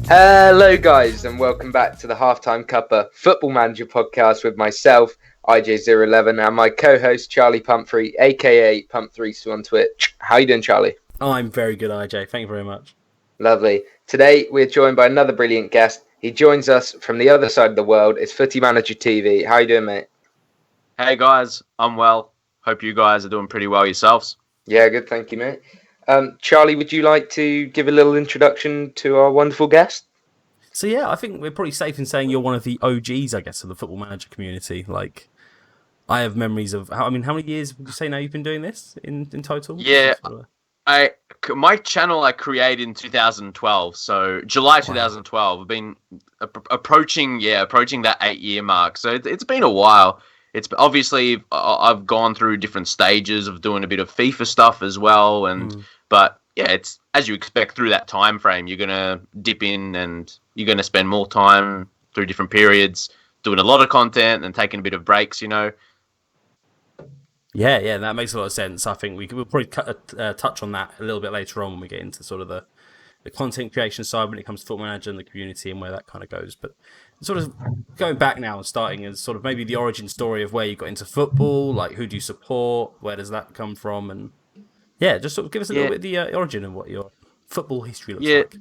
Hello, guys, and welcome back to the HalfTimeCuppa Football Manager podcast with myself, IJ011, and my co-host Charlie Pumfrey, aka Pump32 on Twitch. How you doing, Charlie? I'm very good, IJ. Thank you very much. Lovely. Today we're joined by another brilliant guest. He joins us from the other side of the world. It's FootyManagerTV. How you doing, mate? Hey guys, I'm well. Hope you guys are doing pretty well yourselves. Yeah, good. Thank you, mate. Charlie, would you like to give a little introduction to our wonderful guest? So yeah, I think we're pretty safe in saying you're one of the OGs, I guess, of the Football Manager community. Like, I have memories of how many years would you say now you've been doing this in total? Yeah, my channel I created in 2012, so July 2012. I've been approaching that 8-year mark. So it's been a while. It's obviously I've gone through different stages of doing a bit of FIFA stuff as well, but yeah, it's as you expect through that time frame. You're gonna dip in and you're gonna spend more time through different periods doing a lot of content and taking a bit of breaks. Yeah, that makes a lot of sense. I think we'll probably touch on that a little bit later on when we get into sort of the content creation side when it comes to Football Manager and the community and where that kind of goes. But sort of going back now and starting as sort of maybe the origin story of where you got into football, like who do you support, where does that come from, and yeah, just sort of give us a little bit of the origin of what your football history looks like.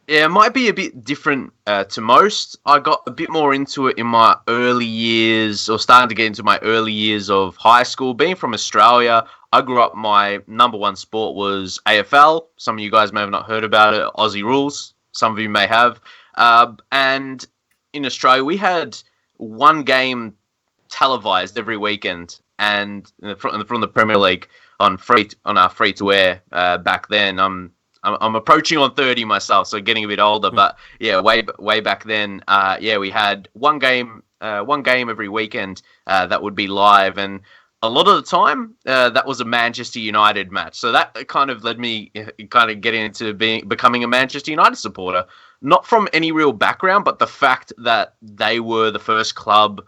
Yeah, it might be a bit different to most. I got a bit more into it in my early years, or starting to get into my early years of high school. Being from Australia, I grew up, my number one sport was AFL. Some of you guys may have not heard about it, Aussie Rules. Some of you may have. And in Australia, we had one game televised every weekend, and from the Premier League on our free-to-air back then. I'm approaching on 30 myself, so getting a bit older. But yeah, way back then, we had one game every weekend that would be live, and a lot of the time that was a Manchester United match. So that kind of led me kind of getting into becoming a Manchester United supporter. Not from any real background, but the fact that they were the first club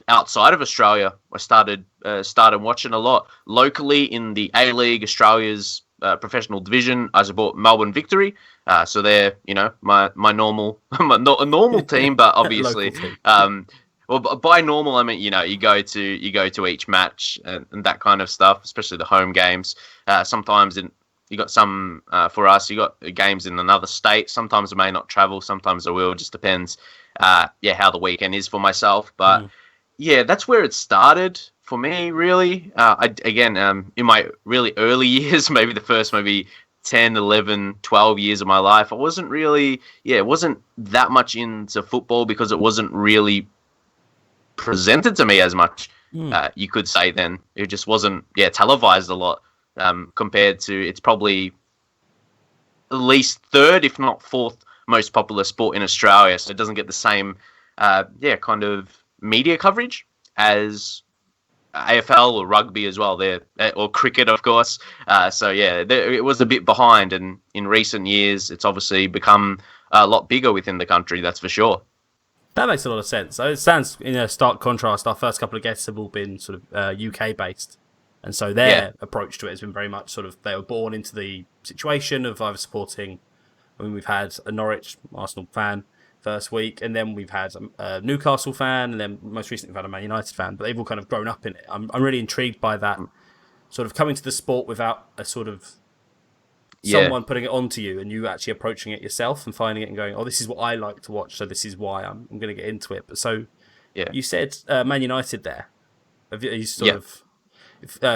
outside of Australia, I started watching a lot locally in the A-League, Australia's professional division. I support Melbourne Victory, so they're my normal not a normal team, but obviously well, by normal I mean you go to each match and that kind of stuff, especially the home games. Sometimes you got some for us. You got games in another state. Sometimes I may not travel. Sometimes I will. Just depends. How the weekend is for myself. But yeah, that's where it started for me, really. In my really early years, maybe the first 10, 11, 12 years of my life, I wasn't really, it wasn't that much into football because it wasn't really presented to me as much, you could say then. It just wasn't, televised a lot compared to, it's probably at least third, if not fourth most popular sport in Australia. So it doesn't get the same, kind of media coverage as AFL or rugby as well, or cricket, of course. It was a bit behind, and in recent years, it's obviously become a lot bigger within the country. That's for sure. That makes a lot of sense. So it stands in a stark contrast. Our first couple of guests have all been sort of UK based, and so their approach to it has been very much sort of they were born into the situation of either supporting. I mean, we've had a Norwich Arsenal fan first week, and then we've had a Newcastle fan, and then most recently we've had a Man United fan, but they've all kind of grown up in it. I'm really intrigued by that sort of coming to the sport without a sort of someone putting it onto you and you actually approaching it yourself and finding it and going, oh, this is what I like to watch, so this is why I'm going to get into it. But so you said Man United there. Have you sort of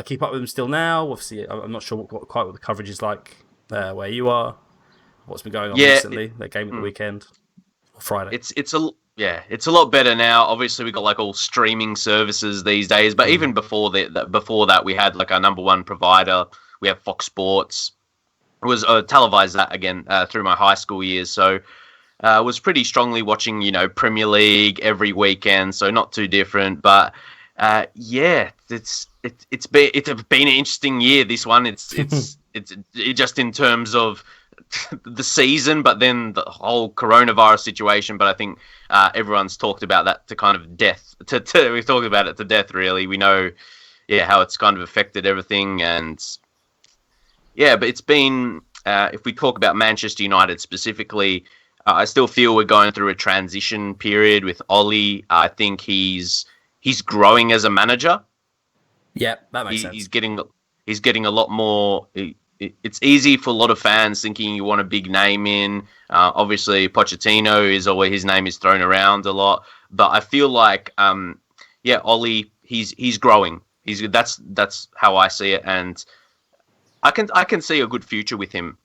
keep up with them still now? Obviously, I'm not sure quite what the coverage is like where you are. What's been going on recently? That game at the weekend. Friday. It's a lot better now. Obviously, we got like all streaming services these days, but even before that, we had like our number one provider. We have Fox Sports. It was televised that again through my high school years, so was pretty strongly watching Premier League every weekend. So not too different, but it's been an interesting year. This one, it's just in terms of the season, but then the whole coronavirus situation. But I think everyone's talked about that to kind of death. We've talked about it to death, really. We know, how it's kind of affected everything, and but it's been if we talk about Manchester United specifically, I still feel we're going through a transition period with Ollie. I think he's growing as a manager. Yeah, that makes sense. He's getting a lot more. It's easy for a lot of fans thinking you want a big name in. Obviously, Pochettino is always his name is thrown around a lot, but I feel like Ollie he's growing. That's how I see it, and I can see a good future with him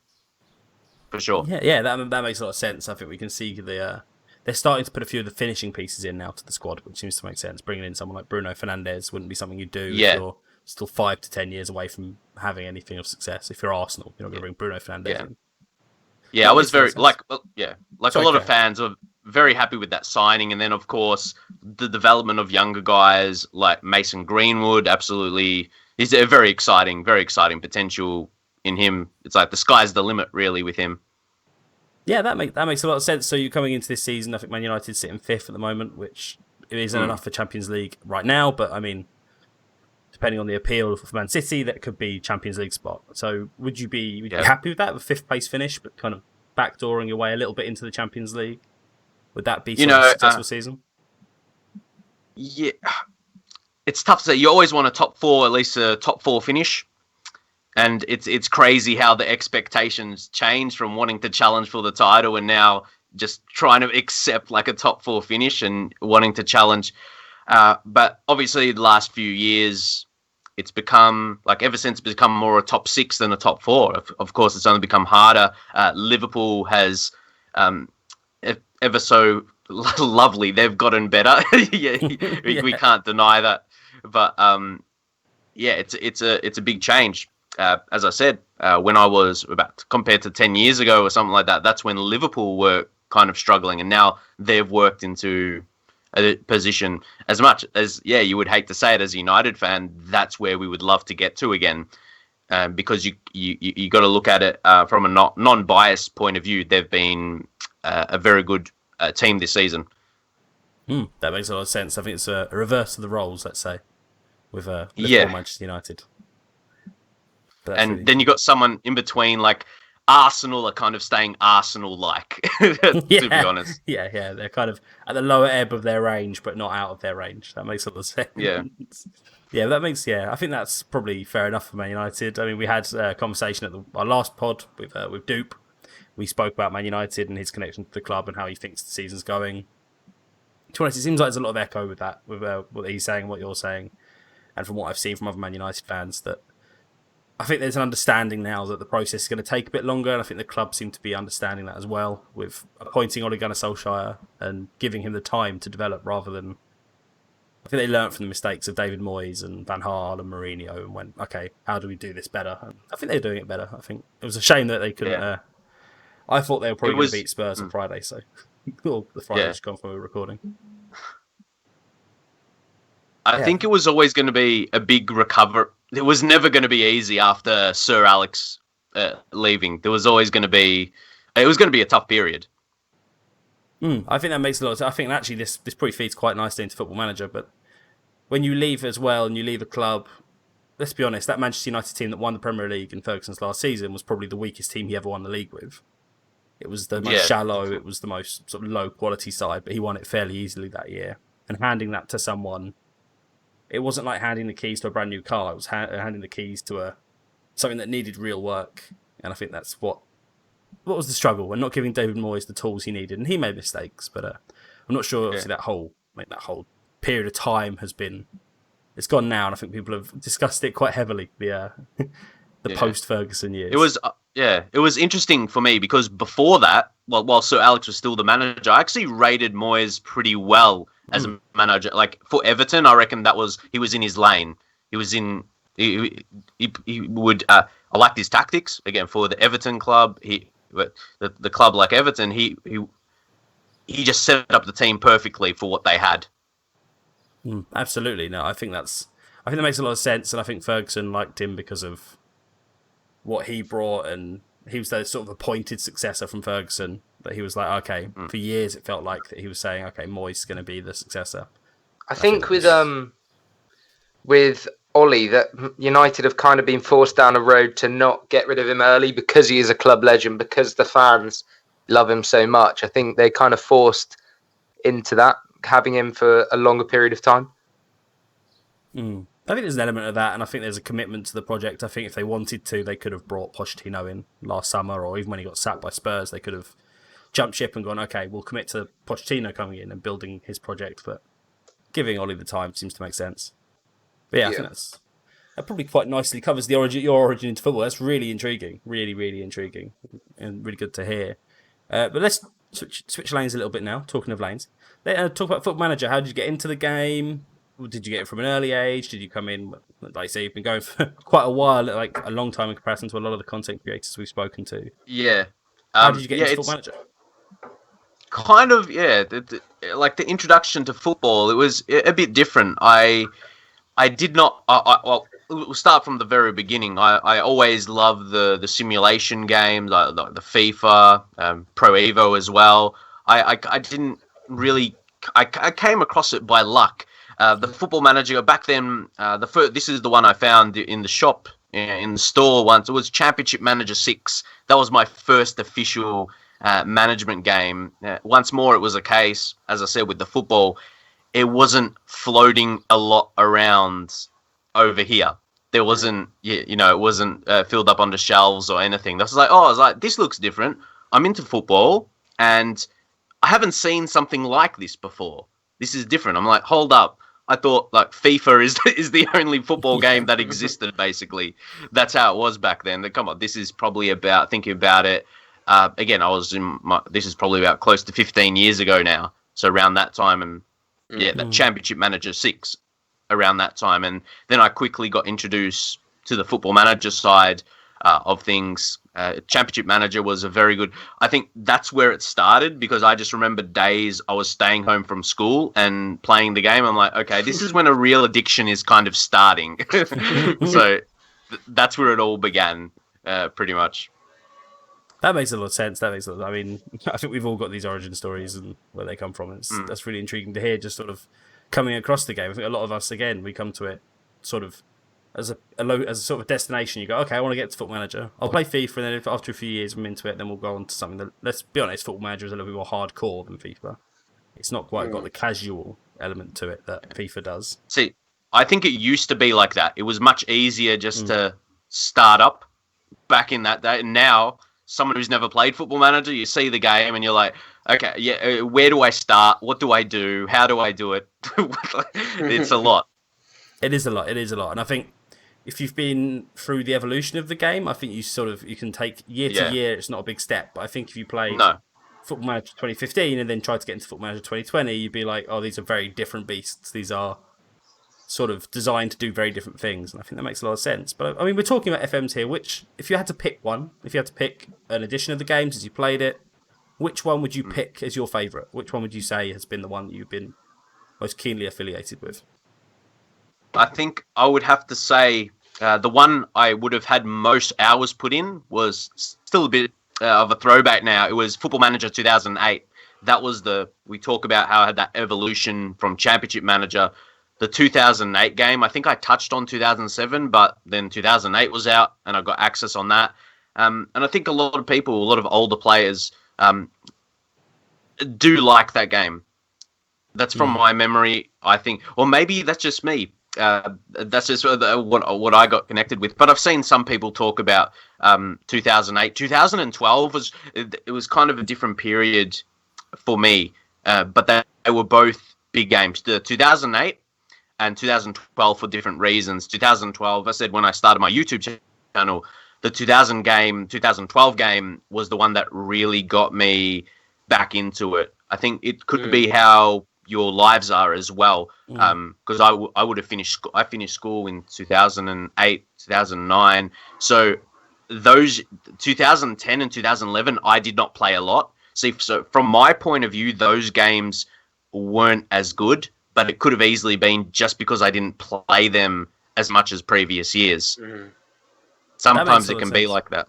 for sure. Yeah, that makes a lot of sense. I think we can see they're starting to put a few of the finishing pieces in now to the squad, which seems to make sense. Bringing in someone like Bruno Fernandes wouldn't be something you do if you're still 5 to 10 years away from having anything of success. If you're Arsenal, you're not going to bring Bruno Fernandes in. Yeah, I was very a lot of fans are very happy with that signing, and then of course the development of younger guys like Mason Greenwood. Absolutely, is a very exciting potential in him. It's like the sky's the limit, really, with him. Yeah, that makes a lot of sense. So you're coming into this season, I think Man United sitting 5th at the moment, which isn't enough for Champions League right now, but I mean, depending on the appeal for Man City, that could be Champions League spot. So would you be happy with that, with 5th place finish, but kind of backdooring your way a little bit into the Champions League? Would that be a successful season? Yeah, it's tough to say. You always want a top 4, at least a top 4 finish. And it's crazy how the expectations change from wanting to challenge for the title and now just trying to accept like a top 4 finish and wanting to challenge. But obviously the last few years, it's become, like ever since it's become more a top 6 than a top 4. Of course, it's only become harder. Liverpool has ever so lovely. They've gotten better. We can't deny that. But it's a big change. As I said, when I was compared to 10 years ago or something like that, that's when Liverpool were kind of struggling, and now they've worked into a position. As much as you would hate to say it as a United fan, that's where we would love to get to again, because you got to look at it from a non-biased point of view. They've been a very good team this season. That makes a lot of sense. I think it's a reverse of the roles, let's say, with Liverpool, Manchester United. And then you got someone in between, like Arsenal are kind of staying Arsenal-like, to be honest. Yeah, they're kind of at the lower ebb of their range, but not out of their range. That makes a lot of sense. I think that's probably fair enough for Man United. I mean, we had a conversation at our last pod with Dupe. We spoke about Man United and his connection to the club and how he thinks the season's going. To be honest, it seems like there's a lot of echo with that, with what he's saying, what you're saying, and from what I've seen from other Man United fans, that I think there's an understanding now that the process is going to take a bit longer, and I think the club seem to be understanding that as well, with appointing Ole Gunnar Solskjaer and giving him the time to develop rather than... I think they learnt from the mistakes of David Moyes and Van Gaal and Mourinho and went, okay, how do we do this better? And I think they're doing it better. I think it was a shame that they couldn't... I thought they were probably going to beat Spurs on Friday, so... the Friday's gone from a recording. I think it was always going to be a big recovery. It was never going to be easy after Sir Alex leaving. There was always going to be... It was going to be a tough period. I think that makes a lot of sense. I think actually this probably feeds quite nicely into Football Manager, but when you leave as well and you leave a club, let's be honest, that Manchester United team that won the Premier League in Ferguson's last season was probably the weakest team he ever won the league with. It was the most shallow, it was the most sort of low quality side, but he won it fairly easily that year. And handing that to someone, it wasn't like handing the keys to a brand new car, it was handing the keys to something that needed real work. And I think that's what was the struggle, and not giving David Moyes the tools he needed. And he made mistakes, but I'm not sure obviously that whole period of time it's gone now, and I think people have discussed it quite heavily, the post-Ferguson years. It was interesting for me because before that, while Sir Alex was still the manager, I actually rated Moyes pretty well as a manager. Like for Everton, I reckon he was in his lane. He was in. He would. I liked his tactics again for the Everton club. The club like Everton, he just set up the team perfectly for what they had. Absolutely, no, I think that makes a lot of sense, and I think Ferguson liked him because of what he brought, and he was the sort of appointed successor from Ferguson. That he was like, okay, for years it felt like that he was saying, okay, Moyes is going to be the successor. I think with Ollie, that United have kind of been forced down a road to not get rid of him early because he is a club legend, because the fans love him so much. I think they kind of forced into that, having him for a longer period of time. I think there's an element of that, and I think there's a commitment to the project. I think if they wanted to, they could have brought Pochettino in last summer, or even when he got sacked by Spurs, they could have jumped ship and gone, okay, we'll commit to Pochettino coming in and building his project. But giving Ollie the time seems to make sense. But I think that probably quite nicely covers your origin into football. That's really intriguing, really, really intriguing, and really good to hear. But let's switch lanes a little bit now. Talking of lanes, let's talk about Football Manager. How did you get into the game? Did you get it from an early age? Did you come in, like you say, you've been going for quite a while, like a long time in comparison to a lot of the content creators we've spoken to? Yeah. How did you get into Football Manager? Kind of, like the introduction to football, it was a bit different. I did not. Well, we'll start from the very beginning. I always loved the simulation games, like the FIFA, Pro Evo as well. I didn't really. I came across it by luck. The Football Manager back then. This is the one I found in the shop, in the store once. It was Championship Manager 6. That was my first official management game. Once more, it was a case, as I said, with the football. It wasn't floating a lot around over here. There wasn't, it wasn't filled up on the shelves or anything. I was like, this looks different. I'm into football, and I haven't seen something like this before. This is different. I'm like, hold up. I thought like FIFA is the only football game that existed. Basically, that's how it was back then. Come on, this is probably about thinking about it. Again, this is probably about close to 15 years ago now. So around that time, and that Championship Manager 6 around that time. And then I quickly got introduced to the Football Manager side of things. Championship Manager was a very good. I think that's where it started, because I just remember days I was staying home from school and playing the game. I'm like, okay, this is when a real addiction is kind of starting. So that's where it all began, pretty much. That makes a lot of sense. I mean, I think we've all got these origin stories and where they come from. That's really intriguing to hear, just sort of coming across the game. I think a lot of us, again, we come to it sort of as a sort of destination. You go, okay, I want to get to Football Manager. I'll play FIFA, and then if after a few years I'm into it, then we'll go on to something that, let's be honest, Football Manager is a little bit more hardcore than FIFA. It's not quite got the casual element to it that FIFA does. See, I think it used to be like that. It was much easier just to start up back in that day. And now, someone who's never played Football Manager, you see the game and you're like, okay, where do I start? What do I do? How do I do it? It's a lot. It is a lot. And I think if you've been through the evolution of the game, I think you can take year to year. It's not a big step, but I think if you play Football Manager 2015 and then try to get into Football Manager 2020, you'd be like, oh, these are very different beasts. These are sort of designed to do very different things, and I think that makes a lot of sense. But I mean, we're talking about FMs here. Which, if you had to pick an edition of the games as you played it, which one would you pick as your favourite? Which one would you say has been the one that you've been most keenly affiliated with? I think I would have to say the one I would have had most hours put in was still a bit of a throwback now. It was Football Manager 2008. That was we talk about how I had that evolution from Championship Manager. The 2008 game, I think I touched on 2007, but then 2008 was out and I got access on that. And I think a lot of older players do like that game. That's from my memory, I think. Or maybe that's just me. That's just what I got connected with. But I've seen some people talk about 2008. 2012 it was kind of a different period for me. But they were both big games. The 2008 and 2012 for different reasons. 2012, I said when I started my YouTube channel, the 2012 game was the one that really got me back into it. I think it could be how your lives are as well, because I would have finished school in 2008, 2009. So those 2010 and 2011, I did not play a lot. See, so from my point of view, those games weren't as good, but it could have easily been just because I didn't play them as much as previous years. Sometimes it can be like that.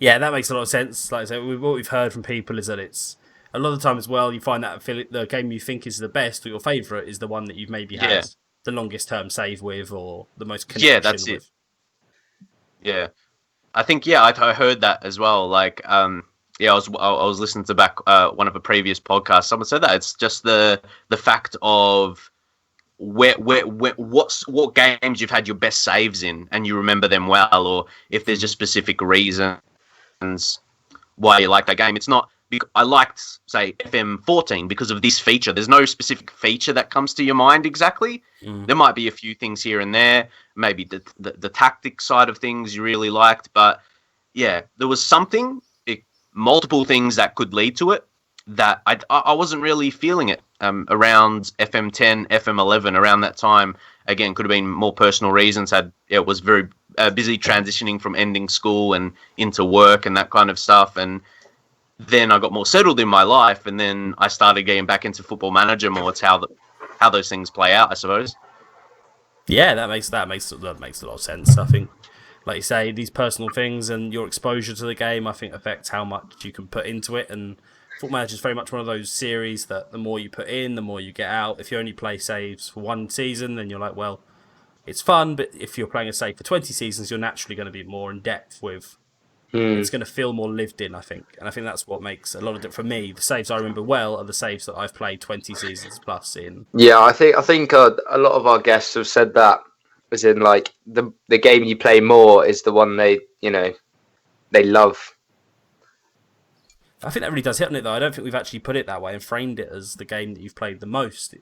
Yeah, that makes a lot of sense. Like I said, what we've heard from people is that it's a lot of the time as well, you find that the game you think is the best or your favourite is the one that you've maybe had the longest term save with or the most connection Yeah, that's with. it. Yeah, I think I heard that as well. Like, I was listening to back one of the previous podcasts. Someone said that it's just the fact of what games you've had your best saves in, and you remember them well, or if there's just specific reasons why you like that game. It's not. I liked, say, FM14 because of this feature. There's no specific feature that comes to your mind exactly. There might be a few things here and there, maybe the tactic side of things you really liked, but yeah, there was multiple things that could lead to it that I wasn't really feeling it around FM10, FM11, around that time. Again, could have been more personal reasons. It was very busy transitioning from ending school and into work and that kind of stuff, and then I got more settled in my life, and then I started getting back into Football Manager more. It's how those things play out, I suppose. Yeah, that makes a lot of sense. I think, like you say, these personal things and your exposure to the game, I think, affects how much you can put into it. And Football Manager is very much one of those series that the more you put in, the more you get out. If you only play saves for one season, then you're like, well, it's fun. But if you're playing a save for 20 seasons, you're naturally going to be more in depth with. It's going to feel more lived in, I think. And I think that's what makes a lot of it for me. The saves I remember well are the saves that I've played 20 seasons plus in. Yeah, I think a lot of our guests have said that, as in like the game you play more is the one they love. I think that really does hit on it, though. I don't think we've actually put it that way and framed it as the game that you've played the most.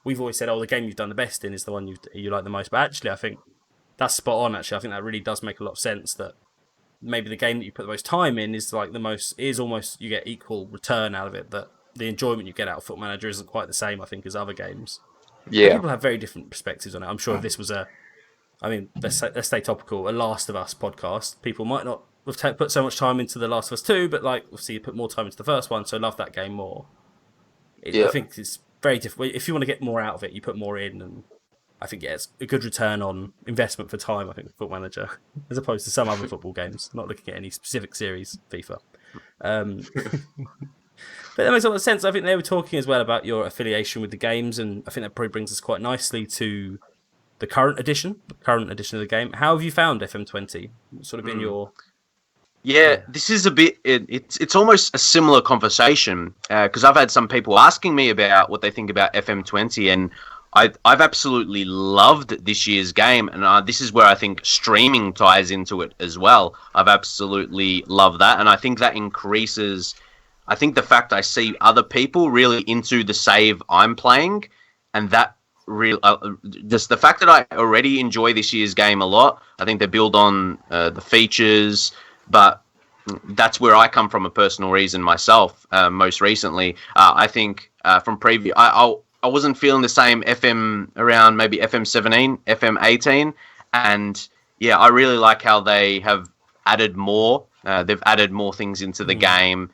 We've always said, the game you've done the best in is the one you like the most. But actually, I think that's spot on. Actually, I think that really does make a lot of sense. That maybe the game that you put the most time in is almost you get equal return out of it. That the enjoyment you get out of Football Manager isn't quite the same, I think, as other games. Yeah, and people have very different perspectives on it. I'm sure if this was let's stay topical, a Last of Us podcast, people might not have put so much time into The Last of Us 2, but like obviously you put more time into the first one, so love that game more. I think it's very different. If you want to get more out of it, you put more in, and I think it's a good return on investment for time, I think, Football Manager, as opposed to some other football games, not looking at any specific series, FIFA. But that makes a lot of sense. I think they were talking as well about your affiliation with the games, and I think that probably brings us quite nicely to the current edition of the game. How have you found FM20? What's sort of been your... Yeah, this is a bit. It's almost a similar conversation because I've had some people asking me about what they think about FM20, and I've absolutely loved this year's game, and this is where I think streaming ties into it as well. I've absolutely loved that, and I think that increases. I think the fact I see other people really into the save I'm playing, and that just the fact that I already enjoy this year's game a lot. I think they build on the features. But that's where I come from, a personal reason myself. Most recently, I think from previous, I wasn't feeling the same FM around maybe FM17, FM18, and yeah, I really like how they have added more. They've added more things into the game,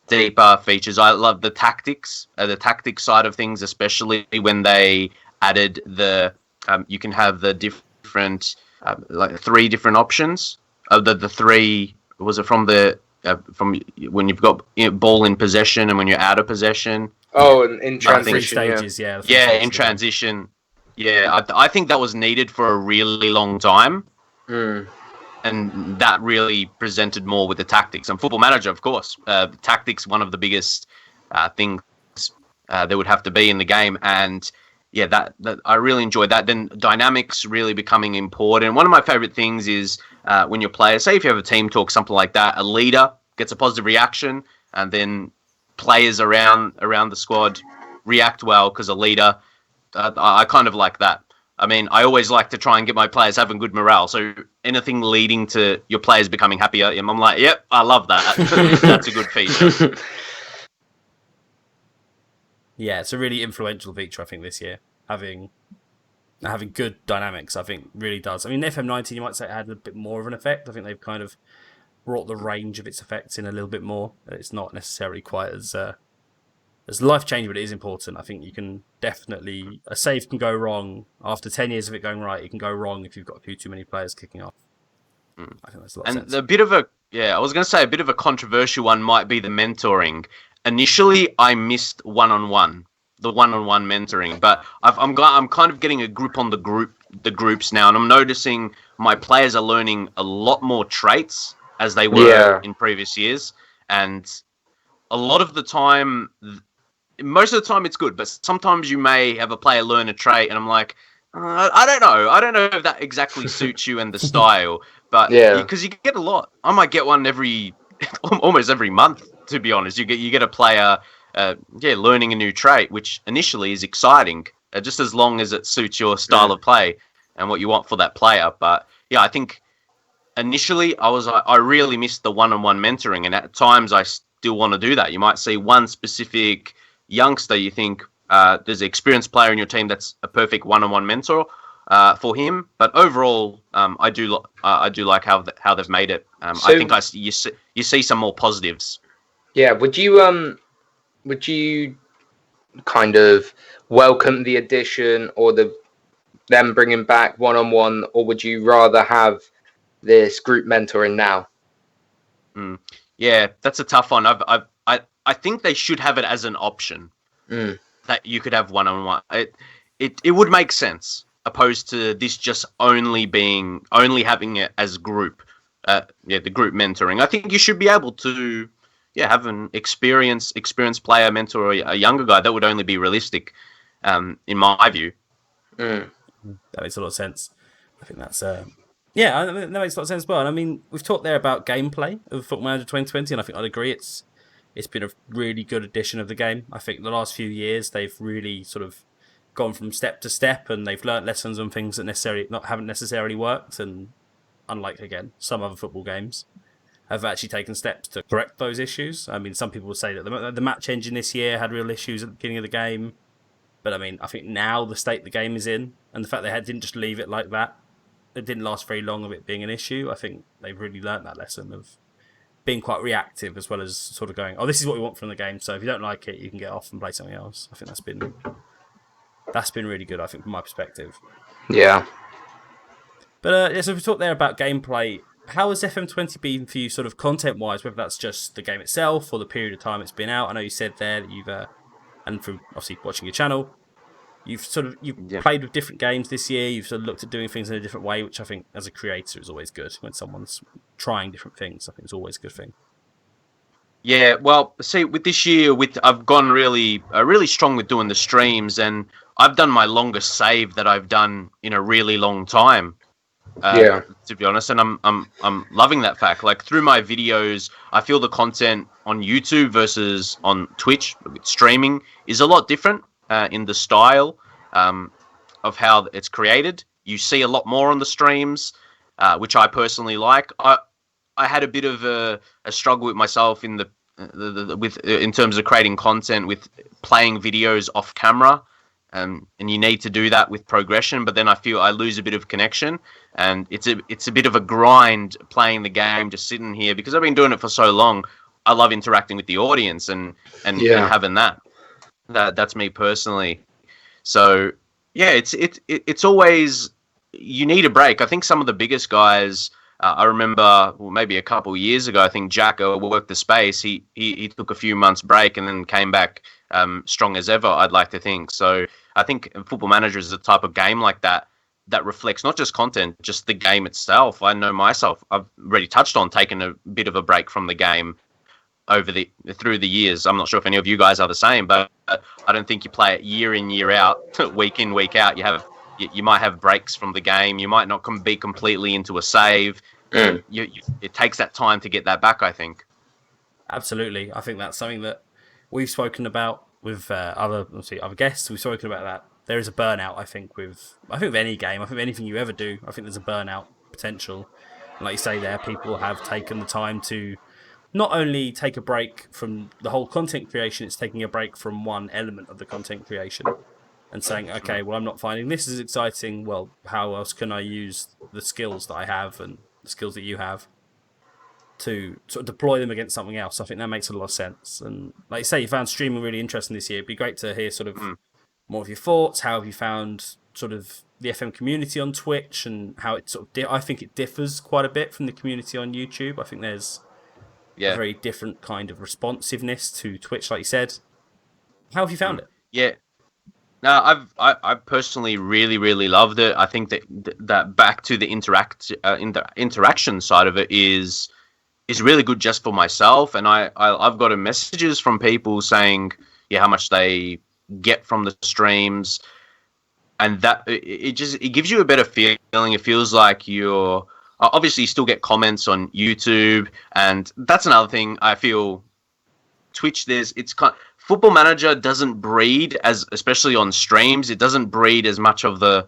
deeper features. I love the tactics side of things, especially when they added you can have the different like 3 different options. The 3 was it from from when you've got ball in possession and when you're out of possession. Oh, and in transition stages, in transition. Yeah, I think that was needed for a really long time, and that really presented more with the tactics. And Football Manager, of course, tactics one of the biggest things there would have to be in the game, and yeah, that I really enjoyed that. Then dynamics really becoming important. One of my favorite things is when your players, say if you have a team talk, something like that, a leader gets a positive reaction, and then players around the squad react well because a leader. I kind of like that. I mean, I always like to try and get my players having good morale. So anything leading to your players becoming happier, I'm like, yep, I love that. That's a good feature. Yeah, it's a really influential feature, I think, this year. Having good dynamics, I think, really does. I mean, FM19, you might say, had a bit more of an effect. I think they've kind of brought the range of its effects in a little bit more. It's not necessarily quite as life-changing, but it is important. I think you can definitely... A save can go wrong. After 10 years of it going right, it can go wrong if you've got a few too many players kicking off. I think that's a lot of sense. And I was going to say a bit of a controversial one might be the mentoring. Initially, I missed one-on-one. the one-on-one mentoring, but I'm kind of getting a grip on the groups now, and I'm noticing my players are learning a lot more traits as they were in previous years, and a lot of the time, most of the time it's good, but sometimes you may have a player learn a trait, and I'm like, I don't know. I don't know if that exactly suits you and the style, but because you get a lot. I might get one almost every month, to be honest. You get a player, learning a new trait, which initially is exciting, just as long as it suits your style of play and what you want for that player. But yeah, I think initially I really missed the one-on-one mentoring, and at times I still want to do that. You might see one specific youngster, you think there's an experienced player in your team that's a perfect one-on-one mentor for him. But overall, I do like how they've made it. I think you see some more positives. Yeah, would you kind of welcome the addition or them bringing back one-on-one, or would you rather have this group mentoring now? Yeah, that's a tough one. I think they should have it as an option that you could have one-on-one. It would make sense, opposed to this just only having it as group. The group mentoring. I think you should be able to have an experienced player mentor a younger guy. That would only be realistic, in my view. That makes a lot of sense. I think that's that makes a lot of sense as well. And I mean, we've talked there about gameplay of Football Manager 2020, and I think I'd agree it's been a really good addition of the game. I think the last few years they've really sort of gone from step to step, and they've learnt lessons on things that haven't necessarily worked. And unlike again some other football games, have actually taken steps to correct those issues. I mean, some people would say that the match engine this year had real issues at the beginning of the game, but I mean, I think now the state the game is in, and the fact they didn't just leave it like that, it didn't last very long of it being an issue. I think they've really learnt that lesson of being quite reactive, as well as sort of going, oh, this is what we want from the game, so if you don't like it, you can get off and play something else. I think that's been really good, I think, from my perspective. Yeah. But so we talked there about gameplay. How has FM20 been for you, sort of content-wise, whether that's just the game itself or the period of time it's been out? I know you said there that you've, and from obviously watching your channel, you've played with different games this year. You've sort of looked at doing things in a different way, which I think as a creator is always good. When someone's trying different things, I think it's always a good thing. Yeah, well, see, with this year, I've gone really strong with doing the streams, and I've done my longest save that I've done in a really long time. To be honest, and I'm loving that fact. Like, through my videos, I feel the content on YouTube versus on Twitch streaming is a lot different in the style of how it's created. You see a lot more on the streams, which I personally like. I had a bit of a struggle with myself in in terms of creating content with playing videos off camera. And you need to do that with progression, but then I feel I lose a bit of connection, and it's a bit of a grind playing the game, just sitting here, because I've been doing it for so long. I love interacting with the audience and having that's me personally. So yeah, it's always, you need a break. I think some of the biggest guys, I remember, maybe a couple of years ago, I think Jack worked the space. He took a few months break and then came back strong as ever, I'd like to think. So I think Football Manager is the type of game like that reflects not just content, just the game itself. I know myself, I've already touched on taking a bit of a break from the game through the years. I'm not sure if any of you guys are the same, but I don't think you play it year in, year out, week in, week out. You might have breaks from the game. You might not be completely into a save. It takes that time to get that back, I think. Absolutely. I think that's something that we've spoken about with other guests. We've spoken about that. There is a burnout, I think, with any game. I think anything you ever do, I think there's a burnout potential. And like you say there, people have taken the time to not only take a break from the whole content creation, it's taking a break from one element of the content creation and saying, okay, well, I'm not finding this as exciting. Well, how else can I use the skills that I have and the skills that you have to sort of deploy them against something else? I think that makes a lot of sense. And like you say, you found streaming really interesting this year. It'd be great to hear sort of more of your thoughts. How have you found sort of the FM community on Twitch, and how it sort of I think it differs quite a bit from the community on YouTube. I think there's a very different kind of responsiveness to Twitch, like you said. How have you found it? Yeah. No, I personally really loved it. I think that back to the interaction side of it is really good just for myself, and I've gotten messages from people saying how much they get from the streams, and that it gives you a better feeling. It feels like you're obviously you still get comments on YouTube, and that's another thing I feel. Twitch, Football Manager doesn't breed especially on streams. It doesn't breed as much of the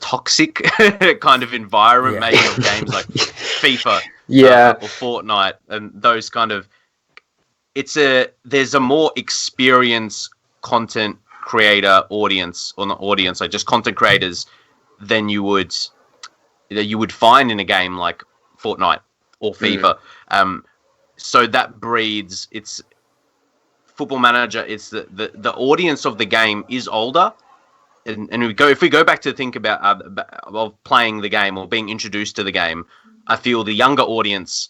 toxic kind of environment, maybe of games like FIFA, or Fortnite, and those kind of. There's a more experienced content creator audience, or not audience, like just content creators, than you would find in a game like Fortnite or FIFA. So that breeds Football Manager. It's the audience of the game is older, and if we go back to think about of playing the game or being introduced to the game, I feel the younger audience,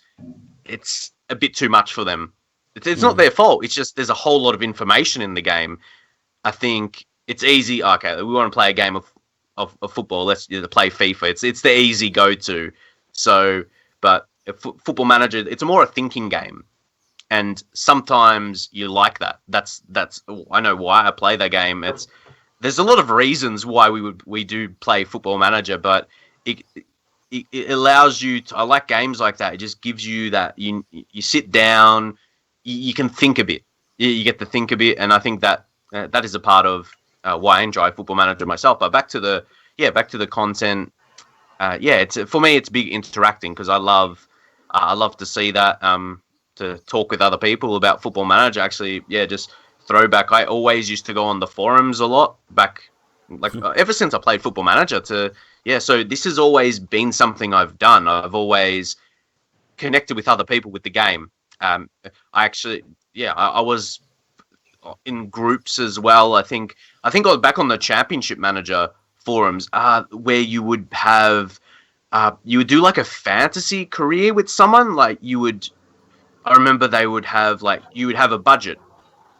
it's a bit too much for them. It's not their fault. It's just there's a whole lot of information in the game. I think it's easy. Okay, we want to play a game of football. Let's play FIFA. It's the easy go-to. So, but Football Manager, it's more a thinking game. And sometimes you like that. That's I know why I play that game. There's a lot of reasons why we do play Football Manager, but it allows you to. I like games like that. It just gives you that you sit down, you can think a bit. You get to think a bit, and I think that that is a part of why I enjoy Football Manager myself. But back to the content. For me, it's big interacting because I love to see that. To talk with other people about Football Manager. Actually, just throwback. I always used to go on the forums a lot back, ever since I played Football Manager. So this has always been something I've done. I've always connected with other people with the game. I was in groups as well. I think I was back on the Championship Manager forums, where you would do like a fantasy career with someone. I remember they would have you would have a budget,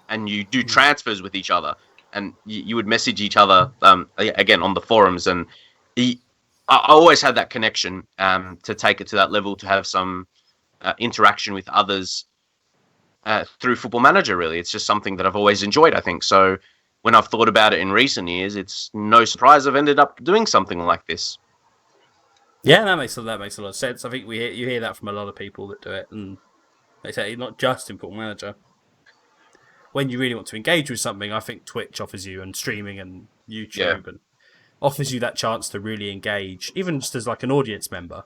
and you do transfers with each other, and you would message each other again on the forums, and I always had that connection to take it to that level, to have some interaction with others through Football Manager. Really, it's just something that I've always enjoyed. I think so. When I've thought about it in recent years, it's no surprise I've ended up doing something like this. Yeah, that makes a lot of sense. I think you hear that from a lot of people that do it, and they say not just in Football Manager. When you really want to engage with something, I think Twitch offers you, and streaming and YouTube, and offers you that chance to really engage, even just as like an audience member.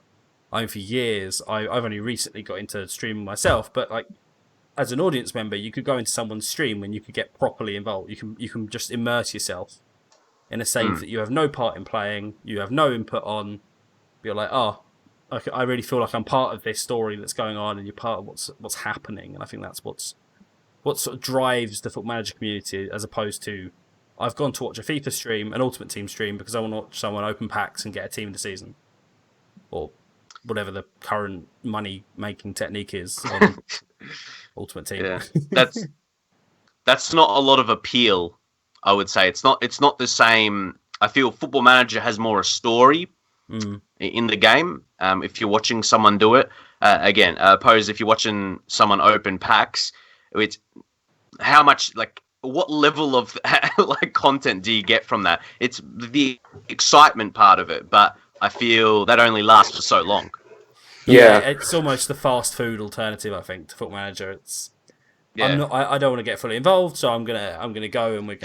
For years, I've only recently got into streaming myself, but as an audience member, you could go into someone's stream and you could get properly involved. You can just immerse yourself in a save that you have no part in playing, you have no input on. You're like, I really feel like I'm part of this story that's going on, and you're part of what's happening. And I think that's what sort of drives the Football Manager community, as opposed to I've gone to watch a FIFA stream, an Ultimate Team stream, because I want to watch someone open packs and get a team of the season, or whatever the current money making technique is on Ultimate Team. Yeah, that's not a lot of appeal. I would say it's not the same. I feel Football Manager has more a story in the game. If you're watching someone do it, opposed if you're watching someone open packs, it's how much what level of content do you get from that? It's the excitement part of it, but I feel that only lasts for so long. Yeah, it's almost the fast food alternative, I think, to Football Manager. I don't want to get fully involved, so I'm gonna go, and we're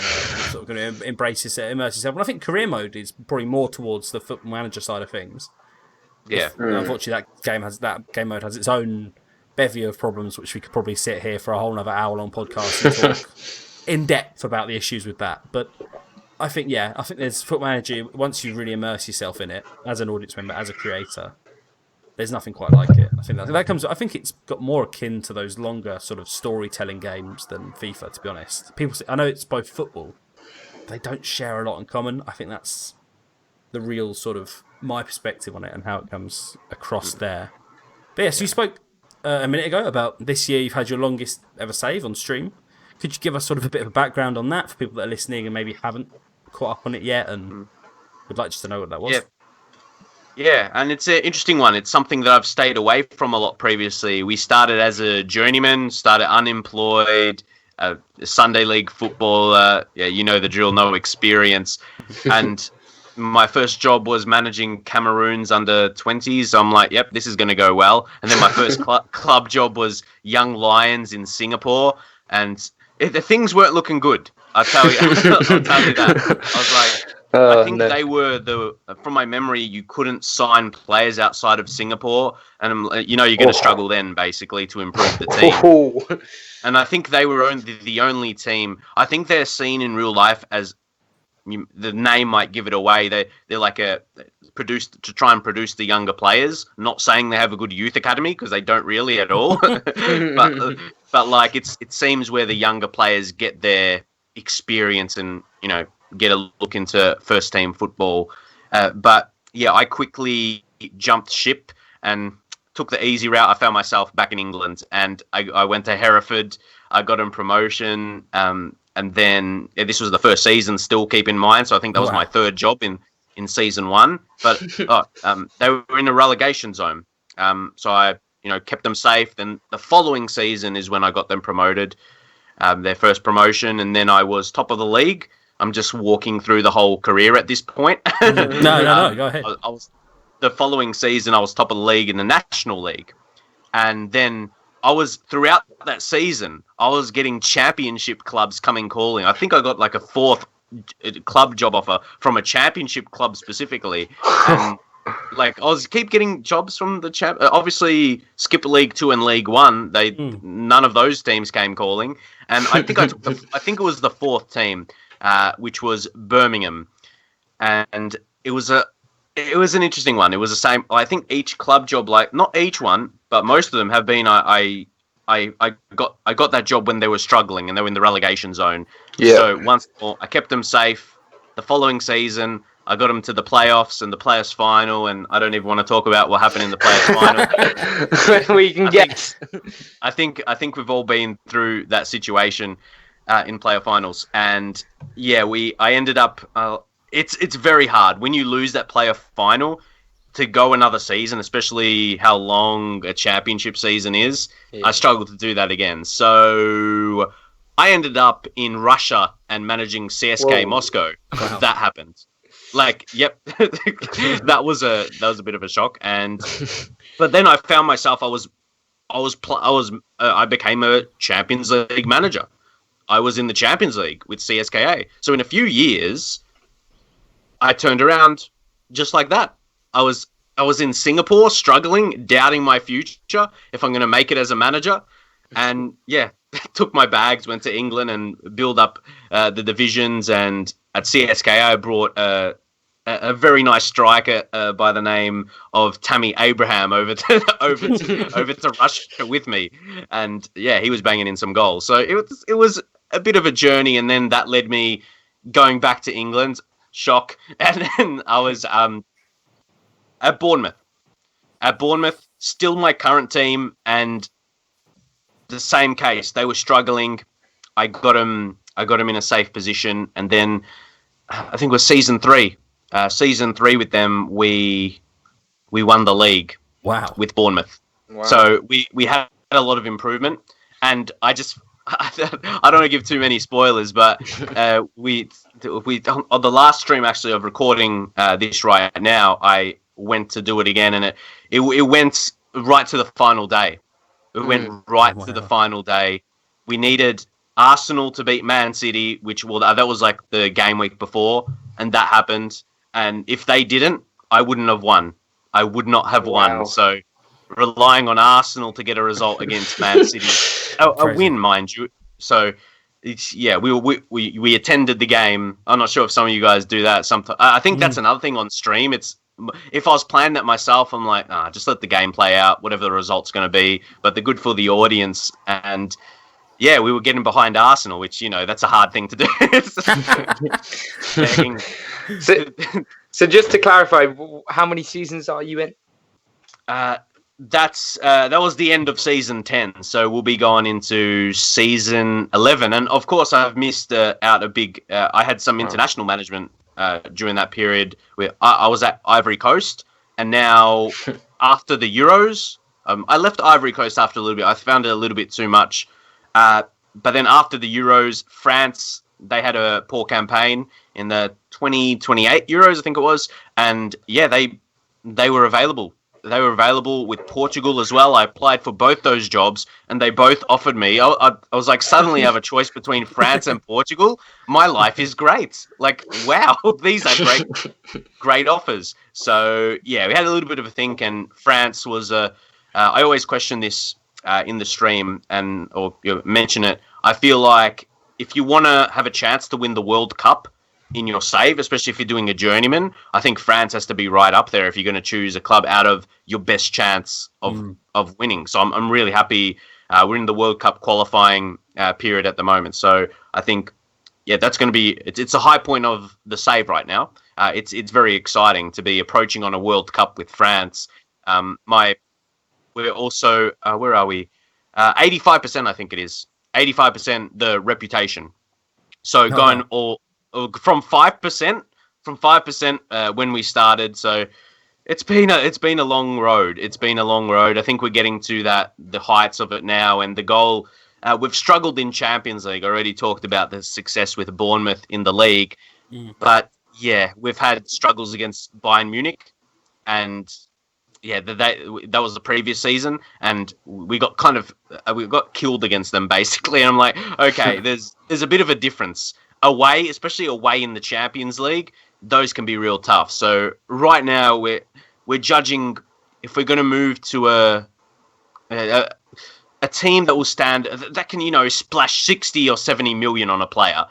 gonna immerse yourself. And I think career mode is probably more towards the Football Manager side of things. Yeah. Unfortunately, that game mode has its own bevy of problems, which we could probably sit here for a whole other hour-long podcast and talk in depth about the issues with that. But I think there's Football Manager. Once you really immerse yourself in it as an audience member, as a creator, there's nothing quite like it. I think that comes. I think it's got more akin to those longer sort of storytelling games than FIFA, to be honest. I know it's both football. They don't share a lot in common. I think that's the real sort of my perspective on it and how it comes across there. But yes, you spoke a minute ago about this year. You've had your longest ever save on stream. Could you give us sort of a bit of a background on that for people that are listening and maybe haven't caught up on it yet and would like just to know what that was? Yeah, and it's an interesting one. It's something that I've stayed away from a lot previously. We started as a journeyman, started unemployed, Sunday league footballer. Yeah, you know the drill, no experience. And my first job was managing Cameroon's under 20s. So I'm like, yep, this is going to go well. And then my first club job was Young Lions in Singapore. And the things weren't looking good. I'll tell you, I'll tell you that. I was like, I think they were from my memory, you couldn't sign players outside of Singapore. And, you're going to struggle then, basically, to improve the team. And I think they were the only team. I think they're seen in real life as, the name might give it away. They're like produced to try and produce the younger players. Not saying they have a good youth academy, because they don't really at all. but like it seems where the younger players get their experience and get a look into first team football. But yeah, I quickly jumped ship and took the easy route. I found myself back in England, and I went to Hereford. I got a promotion. And then this was the first season, still keep in mind. So I think that was my third job in season 1. But they were in a relegation zone. So I kept them safe. Then the following season is when I got them promoted, their first promotion. And then I was top of the league. I'm just walking through the whole career at this point. No, go ahead. The following season, I was top of the league in the National League. And then throughout that season, I was getting championship clubs coming calling. I think I got like a 4th club job offer from a championship club specifically. And like I was keep getting jobs from the obviously Skipper League 2 and League 1. None of those teams came calling. And I think I think it was the 4th team, which was Birmingham. And it was an interesting one. It was the same. I think each club job, like not each one, but most of them have been. I got that job when they were struggling and they were in the relegation zone. Yeah. So once more, I kept them safe. The following season, I got them to the playoffs and the playoffs final. And I don't even want to talk about what happened in the playoffs final. We can guess. I think we've all been through that situation in playoff finals. And yeah, I ended up. It's very hard when you lose that playoff final to go another season, especially how long a championship season is. Yeah. I struggled to do that again. So I ended up in Russia and managing CSKA Moscow. Wow. That happened. Like, yep, that was a bit of a shock. But then I found myself, I became a Champions League manager. I was in the Champions League with CSKA. So in a few years, I turned around just like that. I was in Singapore struggling, doubting my future, if I'm going to make it as a manager. And yeah, took my bags, went to England and built up the divisions. And at CSKA, I brought a very nice striker by the name of Tammy Abraham over to Russia with me. And yeah, he was banging in some goals. So it was a bit of a journey. And then that led me going back to England. Shock. And then I was at Bournemouth. At Bournemouth, still my current team, and the same case. They were struggling. I got them in a safe position, and then I think it was season 3. Season 3 with them, we won the league. Wow. With Bournemouth. Wow. So we had a lot of improvement, and I don't want to give too many spoilers, but we on the last stream actually of recording this right now, I went to do it again, and it went right to the final day. It went right to the final day. We needed Arsenal to beat Man City, that was like the game week before, and that happened. And if they didn't, I wouldn't have won. I would not have won. So relying on Arsenal to get a result against Man City, a win, mind you. So we attended the game. I'm not sure if some of you guys do that. I think that's another thing on stream. If I was playing that myself, I'm like, just let the game play out, whatever the result's going to be. But they're good for the audience. And yeah, we were getting behind Arsenal, which, that's a hard thing to do. So just to clarify, how many seasons are you in? that was the end of season 10, so we'll be going into season 11, and of course I've missed out a big. I had some international management during that period where I was at Ivory Coast, and now after the Euros, I left Ivory Coast after a little bit. I found it a little bit too much, but then after the Euros, France, they had a poor campaign in the 2028 Euros, I think it was, and yeah, they were available. They were available with Portugal as well. I applied for both those jobs, and they both offered me. I was like, suddenly I have a choice between France and Portugal. My life is great. Like, wow, these are great offers. So, yeah, we had a little bit of a think, and France was I always question this in the stream or mention it. I feel like if you want to have a chance to win the World Cup in your save, especially if you're doing a journeyman, I think France has to be right up there if you're going to choose a club out of your best chance of winning. So I'm really happy we're in the World Cup qualifying period at the moment. So I think, yeah, that's going to be it's a high point of the save right now. It's very exciting to be approaching on a World Cup with France. We're also where are we? 85%, I think it is 85% the reputation. So going all from 5% when we started. So it's been a long road. It's been a long road. I think we're getting to the heights of it now, and the goal. We've struggled in Champions League. I already talked about the success with Bournemouth in the league, but yeah, we've had struggles against Bayern Munich, and yeah, that was the previous season, and we got we got killed against them basically. And I'm like, okay, there's a bit of a difference. Away, especially away in the Champions League, those can be real tough. So right now we're judging if we're going to move to a team that will stand that can splash 60 or 70 million on a player.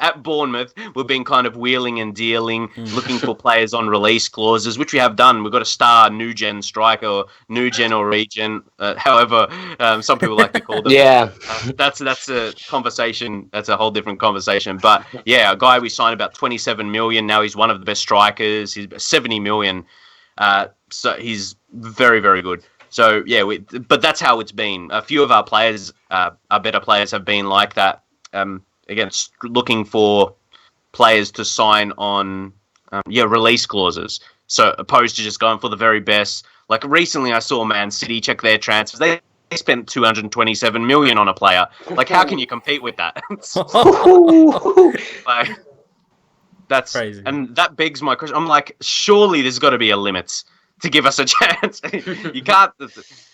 At Bournemouth, we've been kind of wheeling and dealing, looking for players on release clauses, which we have done. We've got a star new gen striker, or new gen or regen, however some people like to call them. Yeah, that's a conversation. That's a whole different conversation. But yeah, a guy we signed about 27 million. Now he's one of the best strikers. He's 70 million. So he's very, very good. So yeah, but that's how it's been. A few of our players, our better players, have been like that. Again, looking for players to sign on, release clauses. So opposed to just going for the very best. Like recently, I saw Man City check their transfers. They spent 227 million on a player. Like, how can you compete with that? Like, that's crazy, and that begs my question. I'm like, surely there's got to be a limit to give us a chance. You can't.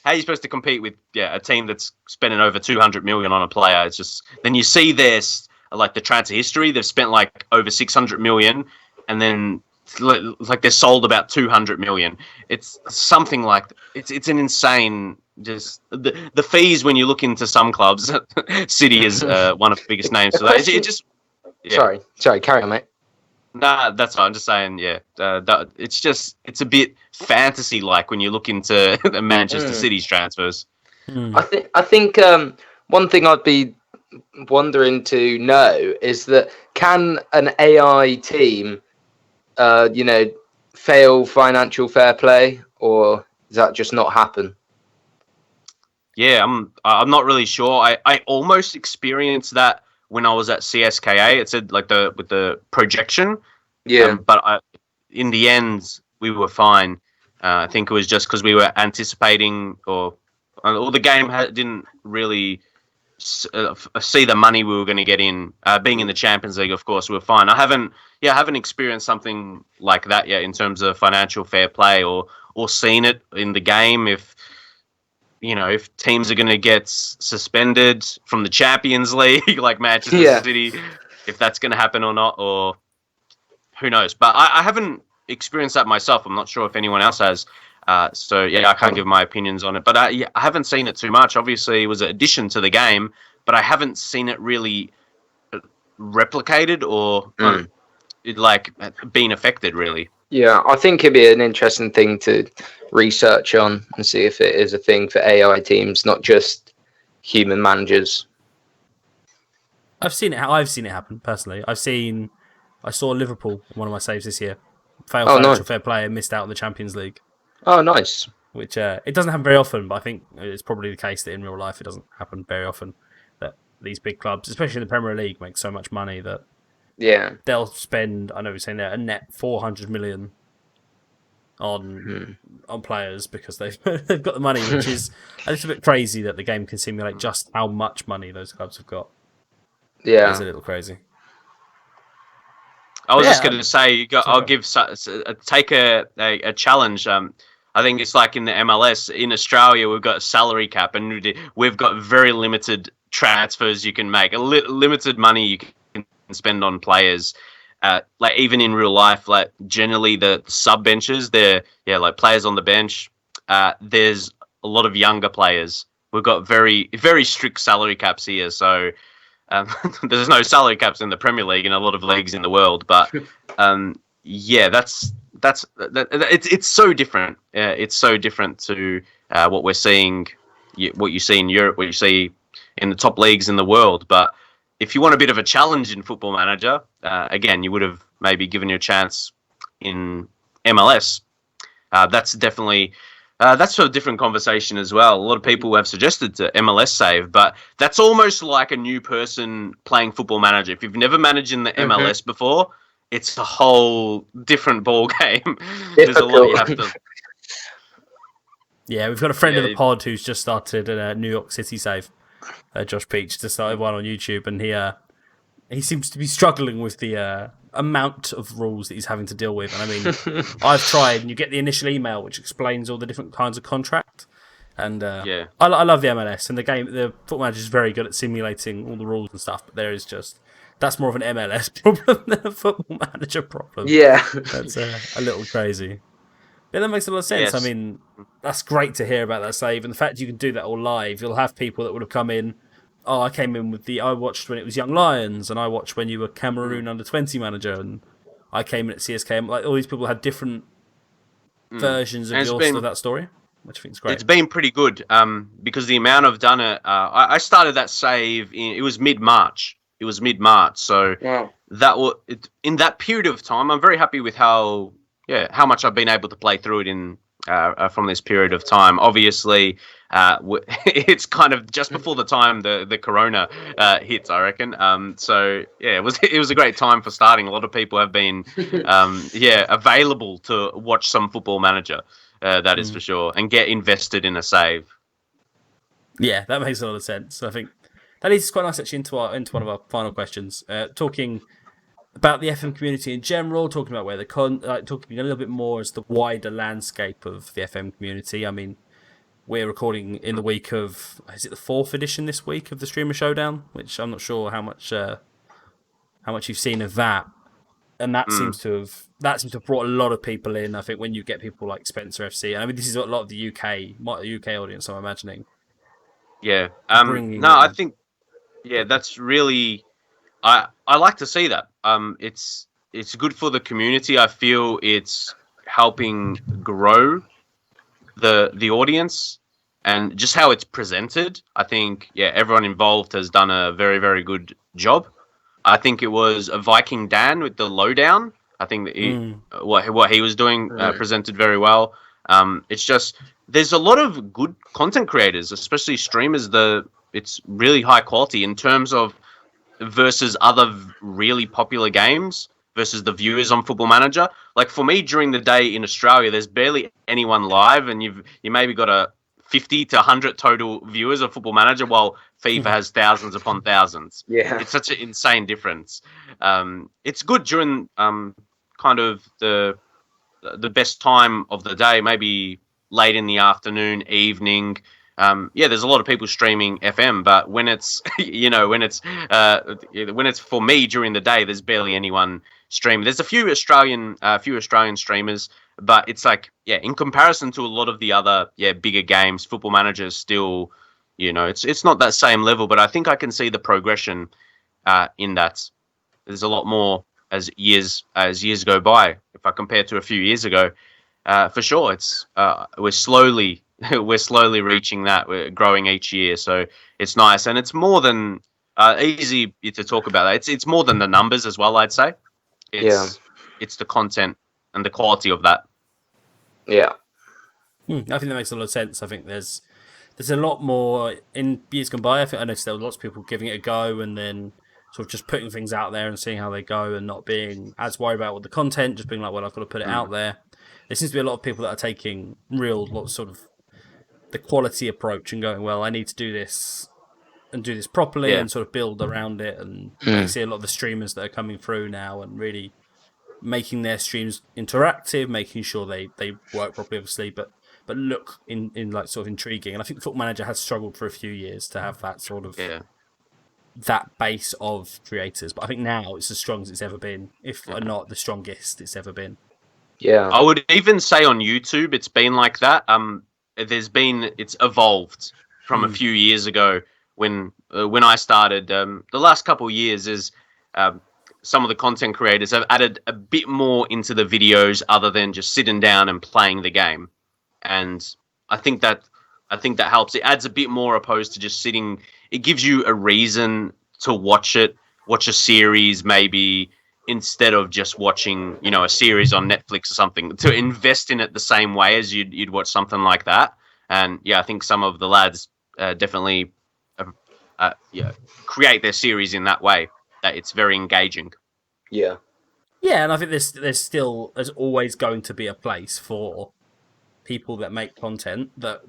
How are you supposed to compete with a team that's spending over 200 million on a player? It's just then you see this like the transfer history. They've spent like over 600 million, and then like they're sold about 200 million. It's something like it's an insane. Just the fees when you look into some clubs. City is one of the biggest names. So it just. Yeah. Sorry, carry on, mate. Nah, that's fine. I'm just saying, it's a bit fantasy-like when you look into the Manchester City's transfers. I think one thing I'd be wondering to know is that can an AI team, fail financial fair play, or does that just not happen? Yeah, I'm not really sure. I almost experienced that when I was at CSKA. It said like with the projection. Yeah. But in the end, we were fine. I think it was just because we were anticipating, or the game didn't really see the money we were going to get in. Being in the Champions League, of course, we were fine. I haven't experienced something like that yet in terms of financial fair play, or seen it in the game. If teams are going to get suspended from the Champions League, like Manchester City, if that's going to happen or not, or who knows? But I haven't experienced that myself. I'm not sure if anyone else has. So I can't give my opinions on it. But I haven't seen it too much. Obviously, it was an addition to the game, but I haven't seen it really replicated or being affected, really. Yeah, I think it'd be an interesting thing to research on and see if it is a thing for AI teams, not just human managers. I've seen it happen personally. I saw Liverpool in one of my saves this year fail financial fair play and missed out on the Champions League. Oh, nice. which it doesn't happen very often, but I think it's probably the case that in real life it doesn't happen very often, that these big clubs, especially in the Premier League, make so much money that they'll spend, I know you're saying there, a net 400 million on players because they've got the money, which is a little bit crazy that the game can simulate just how much money those clubs have got. Yeah, it's a little crazy. I was just going to say, I'll give take a challenge. I think it's like in the MLS in Australia, we've got a salary cap, and we've got very limited transfers you can make, limited money you can spend on players. Like even in real life, like generally the sub benches, they're like players on the bench. There's a lot of younger players. We've got very, very strict salary caps here, so there's no salary caps in the Premier League and a lot of leagues in the world. But it's so different. It's so different to what we're seeing, what you see in Europe, what you see in the top leagues in the world. But if you want a bit of a challenge in Football Manager, again, you would have maybe given you a chance in MLS. That's definitely that's a different conversation as well. A lot of people have suggested to MLS save, but that's almost like a new person playing Football Manager. If you've never managed in the MLS before, it's a whole different ball game. There's a lot you have to. Yeah, we've got a friend of the pod who's just started a New York City save. Josh Peach just started one on YouTube, and he seems to be struggling with the amount of rules that he's having to deal with. And I mean, I've tried, and you get the initial email which explains all the different kinds of contract. And I love the MLS, and the game. The Football Manager is very good at simulating all the rules and stuff. But that's more of an MLS problem than a Football Manager problem. Yeah, that's a little crazy. Yeah, that makes a lot of sense. Yes. I mean, that's great to hear about that save, and the fact you can do that all live. You'll have people that would have come in. Oh, I came in with I watched when it was Young Lions, and I watched when you were Cameroon under-20 manager, and I came in at CSK. Like all these people had different versions of that story, which I think is great. It's been pretty good because the amount I've done it. I started that save it was mid-March. So that was in that period of time. I'm very happy with how much I've been able to play through it in from this period of time. Obviously, it's kind of just before the time the corona hits, I reckon. So yeah, it was a great time for starting. A lot of people have been available to watch some Football Manager. That is for sure, and get invested in a save. Yeah, that makes a lot of sense. I think that leads us quite nice actually into one of our final questions, talking about the FM community in general, talking about where talking a little bit more as the wider landscape of the FM community. I mean, we're recording in the week of, is it the 4th edition this week of the Streamer Showdown, which I'm not sure how much you've seen of that. And that seems to have brought a lot of people in. I think when you get people like Spencer FC, I mean, this is a lot of the UK audience, I'm imagining. Yeah. I think, that's really, I like to see that. It's good for the community. I feel it's helping grow the audience and just how it's presented. I think, everyone involved has done a very, very good job. I think it was a Viking Dan with the lowdown. I think that what he was doing presented very well. It's just there's a lot of good content creators, especially streamers. It's really high quality in terms of versus other really popular games versus the viewers on Football Manager. Like for me, during the day in Australia, there's barely anyone live, and you maybe got a 50 to 100 total viewers of Football Manager, while FIFA has thousands upon thousands. Yeah, it's such an insane difference. It's good during kind of the best time of the day, maybe late in the afternoon, evening. There's a lot of people streaming FM, but when it's when it's for me during the day, there's barely anyone streaming. There's a few Australian streamers, but it's like in comparison to a lot of the other bigger games, Football Manager is still it's not that same level. But I think I can see the progression in that. There's a lot more as years go by. If I compare to a few years ago, for sure, it's we're slowly reaching that. We're growing each year, so it's nice, and it's more than easy to talk about that. It's more than the numbers as well. I'd say it's the content and the quality of that. Yeah, I think that makes a lot of sense. I think there's a lot more in years gone by. I noticed there were lots of people giving it a go and then sort of just putting things out there and seeing how they go and not being as worried about what the content, just being like, well, I've got to put it out there. There seems to be a lot of people that are taking sort of the quality approach and going, well, I need to do this and do this properly and sort of build around it. And I see a lot of the streamers that are coming through now and really making their streams interactive, making sure they work properly, obviously, but look in like sort of intriguing. And I think Football Manager has struggled for a few years to have that sort of that base of creators. But I think now it's as strong as it's ever been, if not the strongest it's ever been. Yeah, I would even say on YouTube it's been like that. It's evolved from a few years ago when I started. The last couple of years is some of the content creators have added a bit more into the videos other than just sitting down and playing the game. And I think that helps. It adds a bit more opposed to just sitting. It gives you a reason to watch a series maybe instead of just watching, a series on Netflix or something, to invest in it the same way as you'd watch something like that. And yeah, I think some of the lads definitely create their series in that way, that it's very engaging. Yeah. Yeah, and I think there's always going to be a place for people that make content that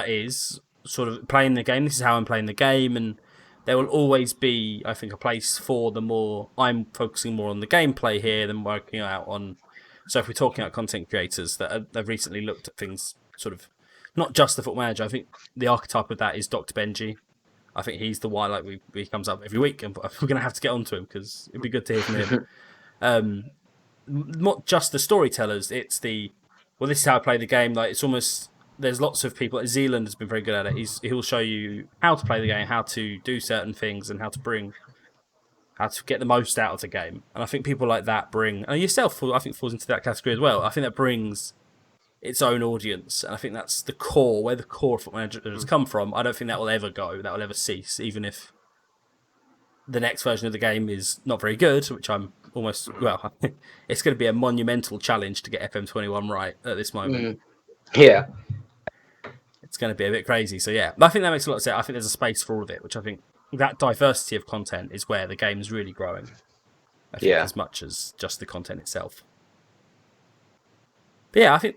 is sort of playing the game. This is how I'm playing the game, and there will always be, I think, a place for the more I'm focusing more on the gameplay here than working out on. So if we're talking about content creators that have recently looked at things, sort of not just the Football Manager. I think the archetype of that is Dr. Benji. I think he's the one, like he comes up every week, and we're going to have to get onto him because it'd be good to hear from him. Not just the storytellers, it's this is how I play the game. Like, it's almost, there's lots of people. Zealand has been very good at it. He'll show you how to play the game, how to do certain things, and how to get the most out of the game. And I think people like that bring, and yourself, I think, falls into that category as well. I think that brings its own audience, and I think that's the core, where the core of Football Manager has come from. I don't think that will ever go, that will ever cease, even if the next version of the game is not very good, which I'm almost, it's going to be a monumental challenge to get FM21 right at this moment. Yeah. It's going to be a bit crazy. So yeah, I think that makes a lot of sense. I think there's a space for all of it, which I think that diversity of content is where the game is really growing. I think as much as just the content itself. But yeah, I think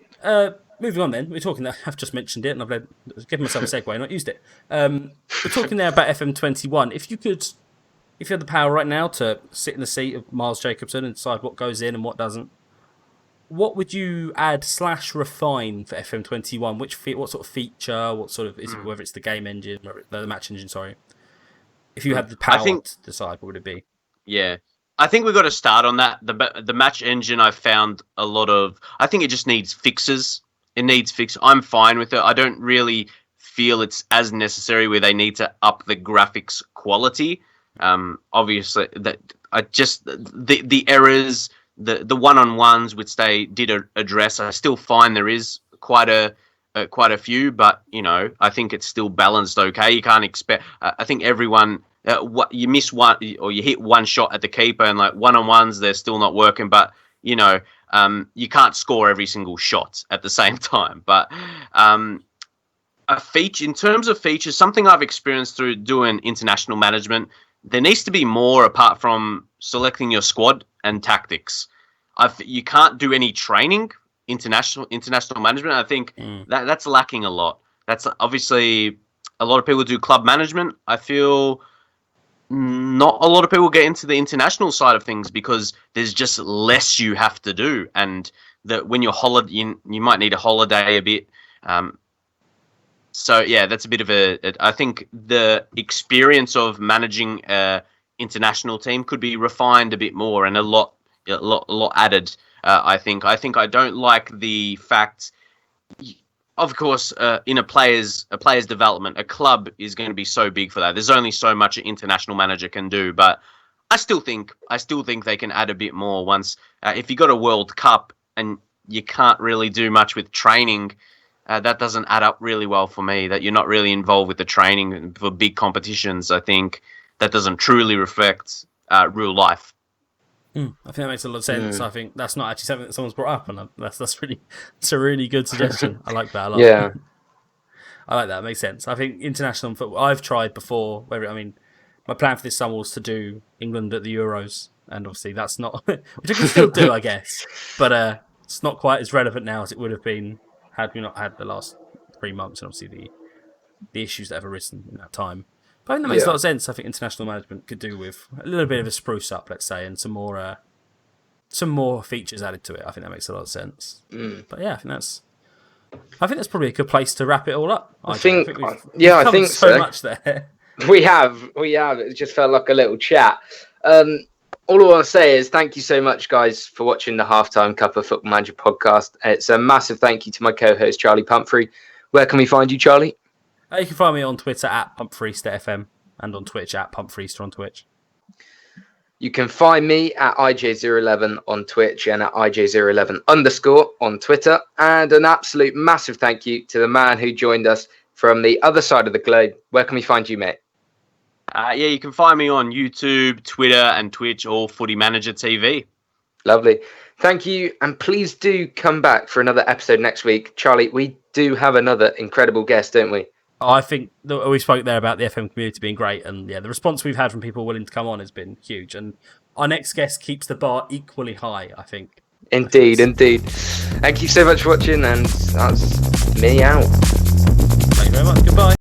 moving on then, we're talking, I've just mentioned it and I've given myself a segue, not used it. We're talking there about FM21. If you had the power right now to sit in the seat of Miles Jacobson and decide what goes in and what doesn't, what would you add / refine for FM21? What sort of feature? What sort of, is it, whether it's the game engine or the match engine? Sorry, if you had the power to decide, what would it be? Yeah, I think we've got to start on that. The match engine, I've found a lot of. I think it just needs fixes. It needs fix. I'm fine with it. I don't really feel it's as necessary where they need to up the graphics quality. Obviously, that I just the errors, the one-on-ones which they did address, I still find there is quite a few, but I think it's still balanced okay. You can't expect. I think everyone, you miss one or you hit one shot at the keeper, and like one-on-ones, they're still not working. But you can't score every single shot at the same time. But a feature in terms of features, something I've experienced through doing international management. There needs to be more apart from selecting your squad and tactics. You can't do any training, international management. I think that's lacking a lot. That's obviously a lot of people do club management. I feel not a lot of people get into the international side of things because there's just less you have to do, and that when you're you might need a holiday a bit. So yeah, that's a bit of I think the experience of managing an international team could be refined a bit more and a lot added. I think I don't like the fact, of course, in a player's development, a club is going to be so big for that. There's only so much an international manager can do, but I still think they can add a bit more once. If you got a World Cup and you can't really do much with training. That doesn't add up really well for me, that you're not really involved with the training for big competitions. I think that doesn't truly reflect real life. I think that makes a lot of sense. I think that's not actually something that someone's brought up, and it's a really good suggestion. I like that a lot. Yeah. I like that. It makes sense. I think international football. I've tried before. My plan for this summer was to do England at the Euros, and obviously that's not, which I can still do, I guess, but it's not quite as relevant now as it would have been had we not had the last 3 months, and obviously the issues that have arisen in that time. But I think that makes a lot of sense. I think international management could do with a little bit of a spruce up, let's say, and some more features added to it. I think that makes a lot of sense. But yeah, I think that's probably a good place to wrap it all up. I think so much there. We have. It just felt like a little chat. All I want to say is thank you so much, guys, for watching the Halftime Cuppa Football Manager podcast. It's a massive thank you to my co-host, Charlie Pumfrey. Where can we find you, Charlie? You can find me on Twitter at PumfreysterFM and on Twitch at Pumfreyster on Twitch. You can find me at IJ011 on Twitch and at IJ011_ on Twitter. And an absolute massive thank you to the man who joined us from the other side of the globe. Where can we find you, mate? You can find me on YouTube, Twitter, and Twitch, or FootyManagerTV. Lovely. Thank you. And please do come back for another episode next week. Charlie, we do have another incredible guest, don't we? I think we spoke there about the FM community being great, and the response we've had from people willing to come on has been huge. And our next guest keeps the bar equally high, I think. Indeed. Thank you so much for watching, and that's me out. Thank you very much. Goodbye.